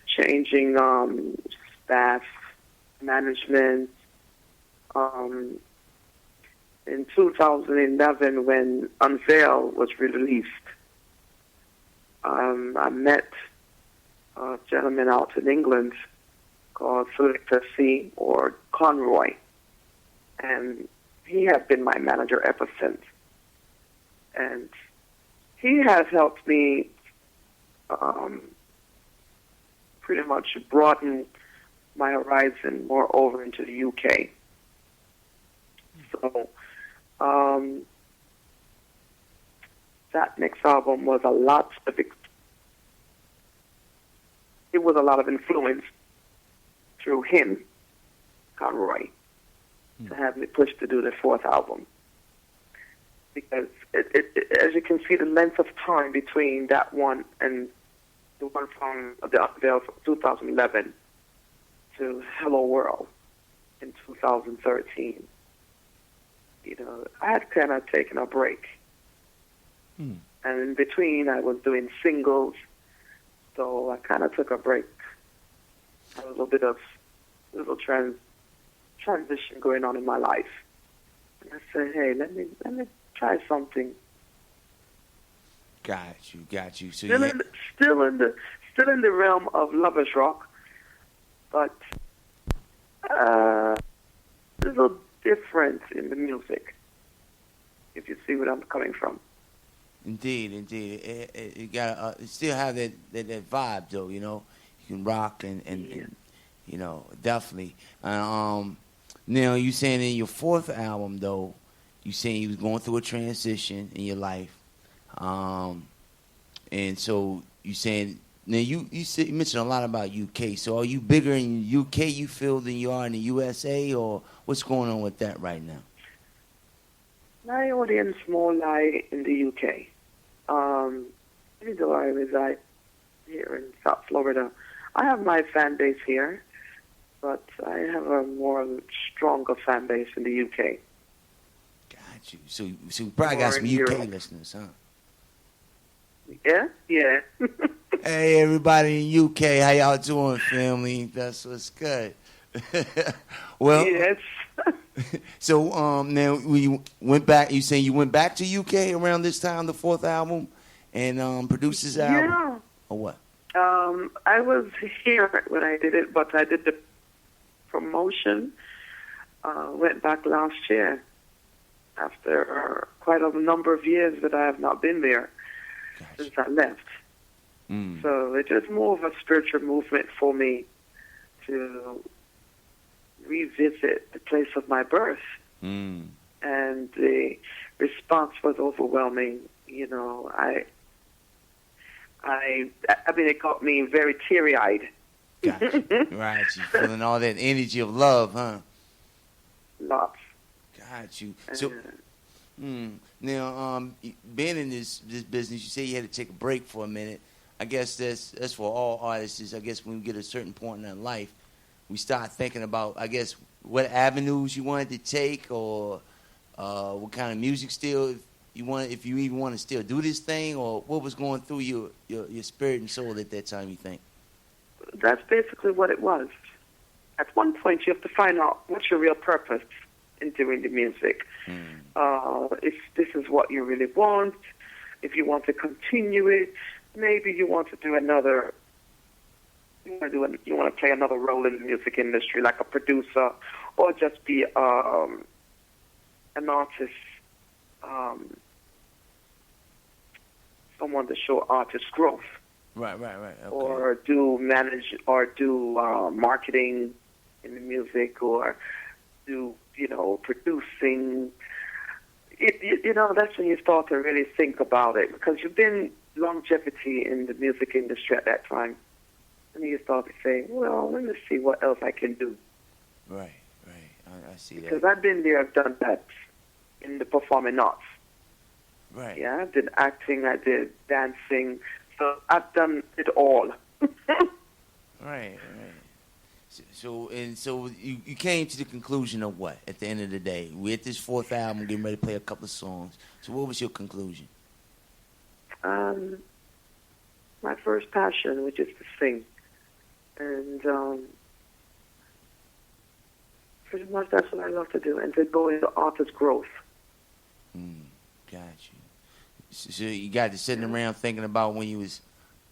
Speaker 4: changing staff, management. In 2011, when Unveil was released, I met a gentleman out in England called Selector C, or Conroy, and he has been my manager ever since. And he has helped me pretty much broaden my horizon more over into the UK. So that next album was a lot of it was a lot of influence through him, Conroy, to have me pushed to do the fourth album. Because as you can see, the length of time between that one and the one from the Unveil from 2011 to Hello World in 2013. You know, I had kind of taken a break. And in between, I was doing singles, so I kind of took a break. Had a little bit of transition going on in my life. And I said, hey, let me try something.
Speaker 3: Got you. So
Speaker 4: Still in the realm of lovers rock, but a little different in the music, if you see where I'm coming from.
Speaker 3: Indeed. You gotta still have that vibe, though. You know, you can rock and you know, definitely. Now you saying in your fourth album, though, you saying you was going through a transition in your life, and so you saying now you mentioned a lot about UK. So are you bigger in UK, you feel, than you are in the USA, or what's going on with that right now?
Speaker 4: My audience more lie in the UK. Even though I reside here in South Florida, I have my fan base here, but I have a more stronger fan base in the UK.
Speaker 3: Got you. So you probably got some UK
Speaker 4: Europe.
Speaker 3: listeners, huh?
Speaker 4: Yeah.
Speaker 3: Hey, everybody in UK, how y'all doing, family? That's what's good. Well,
Speaker 4: Yes.
Speaker 3: so now we went back. You saying you went back to UK around this time, the fourth album, and produced this album,
Speaker 4: Yeah.
Speaker 3: or what?
Speaker 4: I was here when I did it, but I did the promotion. Went back last year after quite a number of years that I have not been there since I left. So it was more of a spiritual movement for me to revisit the place of my birth. And the response was overwhelming. You know, I mean, it got me very teary-eyed.
Speaker 3: Gotcha. Right, you feeling all that energy of love, huh?
Speaker 4: Lots.
Speaker 3: Got you. So, now, being in this business, you say you had to take a break for a minute. I guess that's for all artists. I guess when we get a certain point in our life, we start thinking about, I guess, what avenues you wanted to take, or what kind of music still if you even want to still do this thing, or what was going through your spirit and soul at that time, you think?
Speaker 4: That's basically what it was. At one point, you have to find out what's your real purpose in doing the music. If this is what you really want, if you want to continue it, maybe you want to do another. You want to play another role in the music industry, like a producer, or just be an artist someone to show artist growth.
Speaker 3: Right. Okay.
Speaker 4: Or do marketing in the music, or do producing. That's when you start to really think about it, because you've been longevity in the music industry at that time, and you start to say, well, let me see what else I can do.
Speaker 3: Right. I see that.
Speaker 4: Because I've been there, I've done that in the performing arts.
Speaker 3: Right.
Speaker 4: Yeah, I did acting, I did dancing, so I've done it all.
Speaker 3: Right. So you came to the conclusion of what at the end of the day? We're at this fourth album, getting ready to play a couple of songs. So what was your conclusion?
Speaker 4: My first passion, which is to sing, and pretty much that's what I love to do, and to go into artist growth.
Speaker 3: Got you. So you got to sitting around thinking about when you was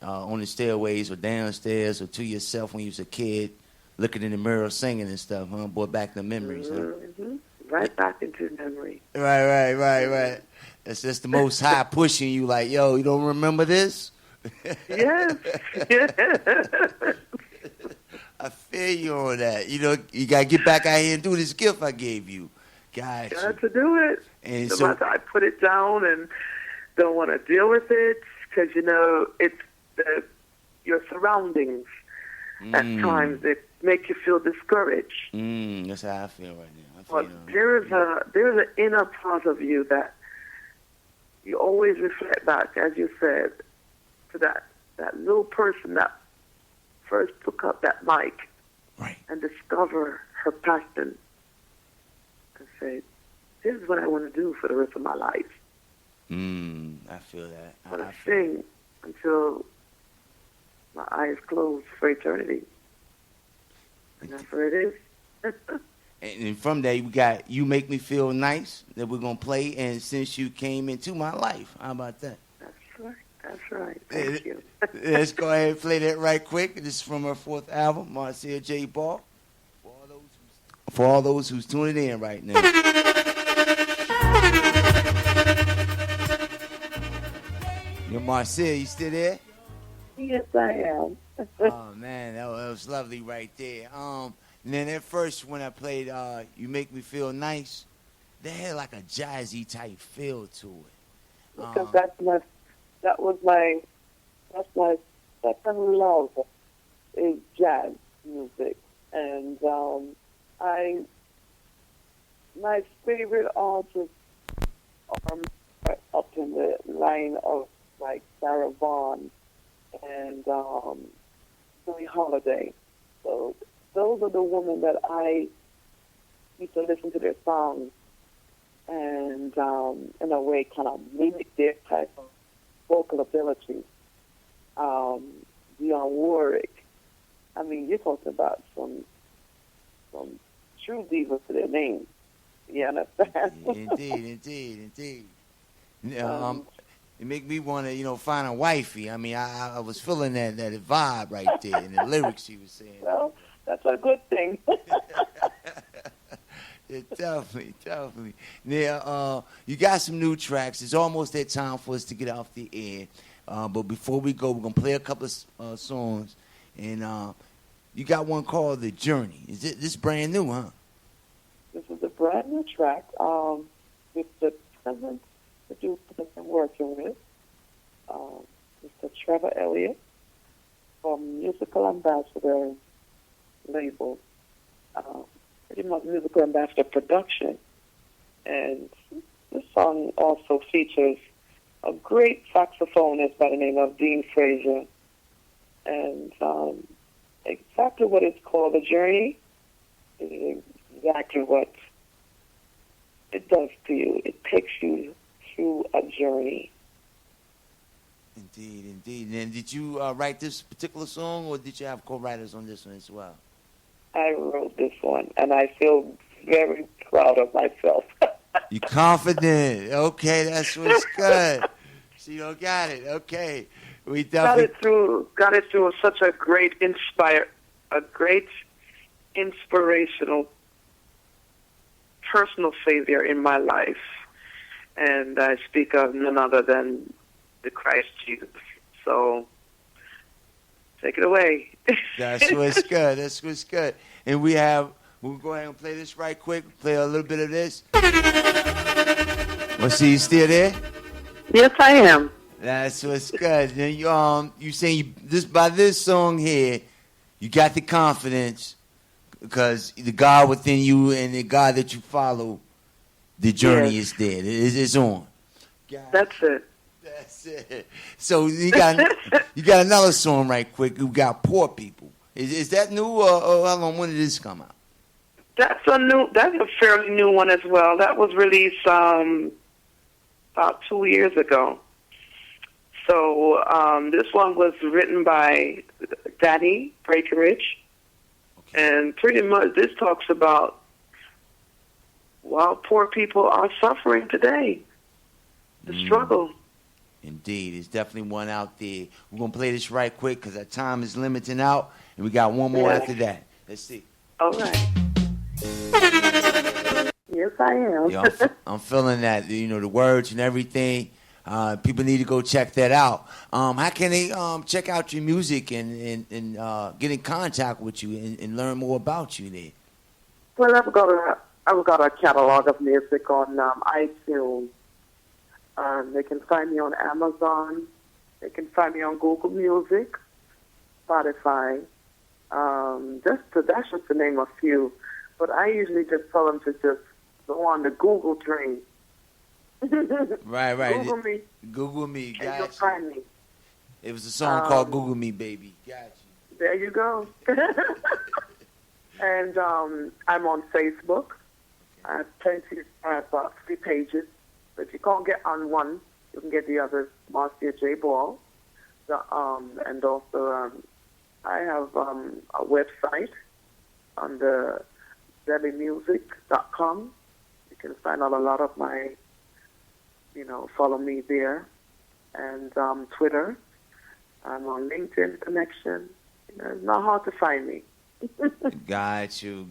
Speaker 3: on the stairways or downstairs or to yourself when you was a kid, looking in the mirror singing and stuff, huh? Boy, back to memories, huh?
Speaker 4: Mm-hmm. Right back into memory.
Speaker 3: Right. That's just the most high pushing you like, yo, you don't remember this?
Speaker 4: Yes.
Speaker 3: I feel you on that. You got to get back out here and do this gift I gave you. Got
Speaker 4: to do it.
Speaker 3: And
Speaker 4: so I put it down and don't want to deal with it, because, it's your surroundings. At times, it make you feel discouraged.
Speaker 3: That's how I feel right now.
Speaker 4: But there's an inner part of you that you always reflect back, as you said, to that little person that first took up that mic,
Speaker 3: right,
Speaker 4: and discover her passion, and say, "This is what I want to do for the rest of my life."
Speaker 3: I feel that.
Speaker 4: I want to sing until my eyes close for eternity. And that's where it is.
Speaker 3: And from there, we got You Make Me Feel Nice that we're going to play. And Since You Came Into My Life. How about that?
Speaker 4: That's right. Thank you.
Speaker 3: Let's go ahead and play that right quick. This is from her fourth album, Marcia J. Ball. For all those who's tuning in right now. Yo, Marcia, you still there?
Speaker 4: Yes, I am.
Speaker 3: Oh, man, that was lovely right there. And then at first, when I played You Make Me Feel Nice, they had like a jazzy type feel to it.
Speaker 4: Because that's my second love is jazz music. And my favorite artists are up in the line of like Sarah Vaughan and Billie Holiday. So those are the women that I used to listen to their songs and in a way kind of mimic their type of vocal ability. Dionne Warwick. I mean, you're talking about some true divas to their names. You understand?
Speaker 3: Indeed. It make me want to, find a wifey. I mean, I was feeling that vibe right there in the lyrics she was saying.
Speaker 4: Well, that's a good thing.
Speaker 3: Yeah, definitely. Now, you got some new tracks. It's almost that time for us to get off the air. But before we go, we're going to play a couple of songs. And you got one called The Journey. This brand new, huh?
Speaker 4: This is a brand new track with the present producer that I'm working with, Mr. Trevor Elliott from Musical Ambassador label, pretty much Musical Ambassador Production. And this song also features a great saxophonist by the name of Dean Fraser. And exactly what it's called, The Journey, is exactly what it does to you. It takes you through a journey.
Speaker 3: Indeed. And did you write this particular song, or did you have co-writers on this one as well?
Speaker 4: I wrote this one, and I feel very proud of myself.
Speaker 3: You confident? Okay, that's what's good. So you don't got it. Okay, we definitely
Speaker 4: got it through such a great inspirational personal savior in my life. and I speak of none other than the Christ Jesus. So, take it away.
Speaker 3: That's what's good. That's what's good. And we'll go ahead and play this right quick. Play a little bit of this. Well, see, you still there?
Speaker 4: Yes, I am.
Speaker 3: That's what's good. Then you saying by this song here, you got the confidence because the God within you and the God that you follow, the journey is there. It's on.
Speaker 4: That's it.
Speaker 3: That's it. So you got another song right quick. You got Poor People. Is that new or how long? When did this come out?
Speaker 4: That's a fairly new one as well. That was released about 2 years ago. So this one was written by Danny Breckenridge, and pretty much this talks about poor people are suffering today, the struggle.
Speaker 3: Indeed, there's definitely one out there. We're gonna play this right quick because our time is limiting out, and we got one more after that. Let's see.
Speaker 4: All right. Yes, I am.
Speaker 3: Yo, I'm feeling that. You know, the words and everything. People need to go check that out. How can they check out your music and get in contact with you and learn more about you there?
Speaker 4: Well, I've got a catalog of music on iTunes. They can find me on Amazon. They can find me on Google Music, Spotify. That's just to name a few. But I usually just tell them to just go on the Google train.
Speaker 3: Right.
Speaker 4: Google me.
Speaker 3: Got
Speaker 4: you'll find me.
Speaker 3: It was a song called Google Me, baby. Got you.
Speaker 4: There you go. And I'm on Facebook. I have about 3 pages. But if you can't get on one, you can get the other, Marcia J. Ball. And also, I have a website on the debbiemusic.com. You can find out a lot of my, follow me there. And Twitter. I'm on LinkedIn Connection. It's not hard to find me.
Speaker 3: Got you.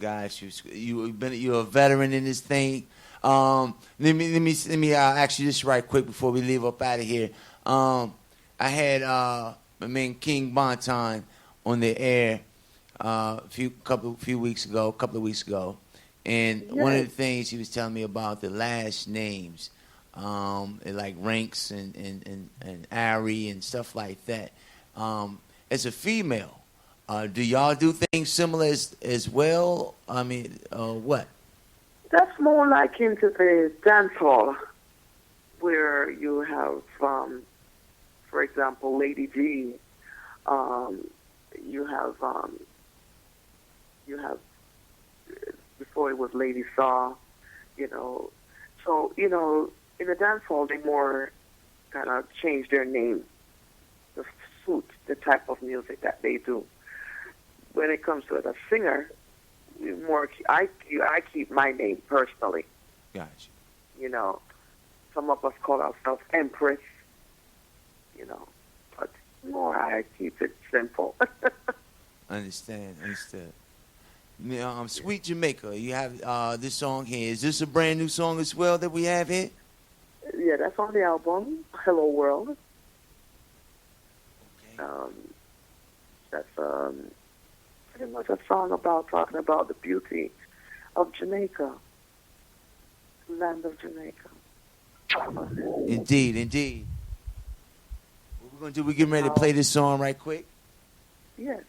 Speaker 3: You're a veteran in this thing. Let me ask you this right quick before we leave up out of here. I had my man King Bonton on the air a couple of weeks ago, and one of the things he was telling me about the last names, like Ranks and Ari and stuff like that. As a female, do y'all do things similar as well? I mean, what?
Speaker 4: That's more like into the dance hall, where you have, for example, Lady G. You have before it was Lady Saw, So, in the dance hall, they more kind of change their name to suit the type of music that they do. When it comes to a singer, I keep my name personally.
Speaker 3: Gotcha.
Speaker 4: Some of us call ourselves Empress. But more I keep it simple.
Speaker 3: Understood. Sweet Jamaica, you have this song here. Is this a brand new song as well that we have here?
Speaker 4: Yeah, that's on the album, Hello World.
Speaker 3: Okay.
Speaker 4: That's pretty much a song talking about the beauty of Jamaica, the land of Jamaica.
Speaker 3: Indeed. What we're going to do, we're getting ready to play this song right quick.
Speaker 4: Yes.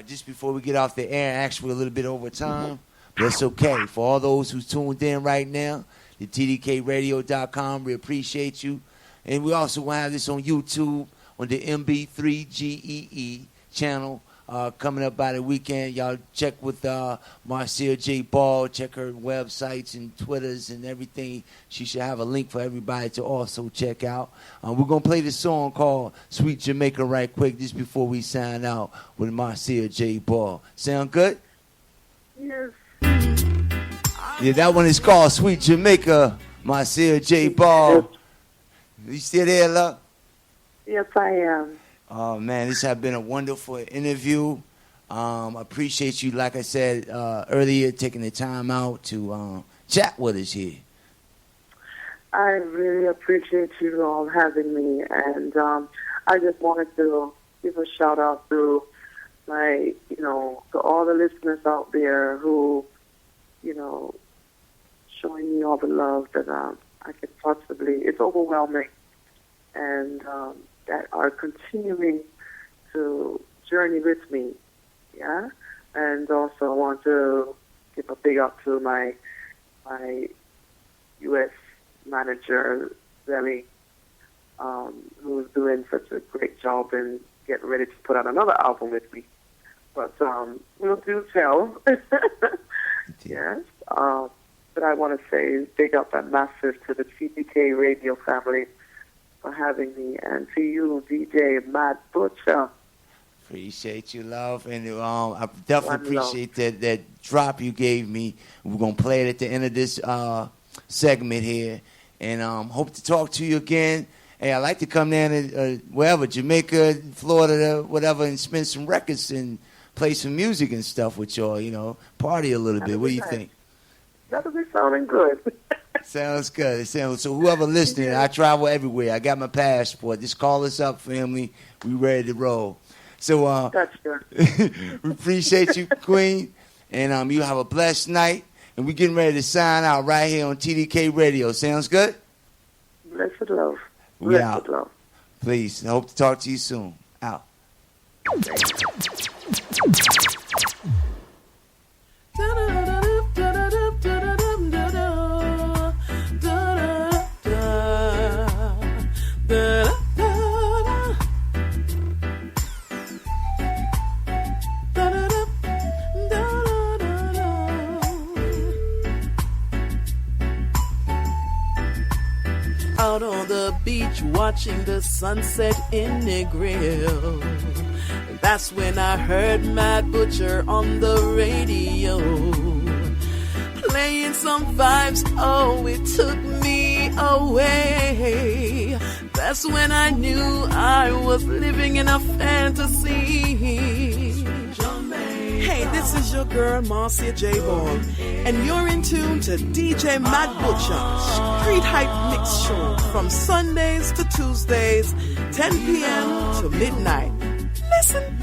Speaker 3: Just before we get off the air, actually a little bit over time, but it's okay. For all those who's tuned in right now, the TDKRadio.com, we appreciate you. And we also want to have this on YouTube on the MB3GEE channel coming up by the weekend. Y'all check with Marcia J. Ball, check her websites and Twitters and everything. She should have a link for everybody to also check out. We're going to play this song called Sweet Jamaica right quick just before we sign out with Marcia J. Ball. Sound good?
Speaker 4: Yes.
Speaker 3: Yeah, that one is called Sweet Jamaica, Marcia J. Ball. You still there, love?
Speaker 4: Yes, I am.
Speaker 3: Oh, man, this has been a wonderful interview. Appreciate you, like I said earlier, taking the time out to chat with us here.
Speaker 4: I really appreciate you all having me, and I just wanted to give a shout out to my, to all the listeners out there who, showing me all the love that I can possibly. It's overwhelming, and that are continuing to journey with me, yeah. And also, I want to give a big up to my U.S. manager, Zelly, who's doing such a great job and getting ready to put out another album with me. But we'll do tell. Yes. But I want to say big up and massive to the TPK radio family for having me, and to you, DJ Mad Butcher.
Speaker 3: Appreciate you, love, and I definitely appreciate that drop you gave me. We're gonna play it at the end of this segment here, and hope to talk to you again. Hey, I like to come down to wherever, Jamaica, Florida, whatever, and spin some records and play some music and stuff with y'all. Party a little bit. What do you think?
Speaker 4: That'll be sounding good.
Speaker 3: Sounds good. So whoever listening, I travel everywhere. I got my passport. Just call us up, family. We ready to roll. So
Speaker 4: That's good.
Speaker 3: we appreciate you, Queen, and you have a blessed night. And we getting ready to sign out right here on TDK Radio. Sounds good?
Speaker 4: Blessed love.
Speaker 3: We
Speaker 4: Blessed
Speaker 3: out.
Speaker 4: love.
Speaker 3: Please. I hope to talk to you soon. Out.
Speaker 1: Out on the beach watching the sunset in Negril. That's when I heard Mad Butcher on the radio, playing some vibes. Oh, it took me away. That's when I knew I was living in a fantasy. Hey, this is your girl Marcia J. Ball, and you're in tune to DJ Mad Butcher Street Hype Mix Show from Sundays to Tuesdays, 10 p.m. to midnight. Listen.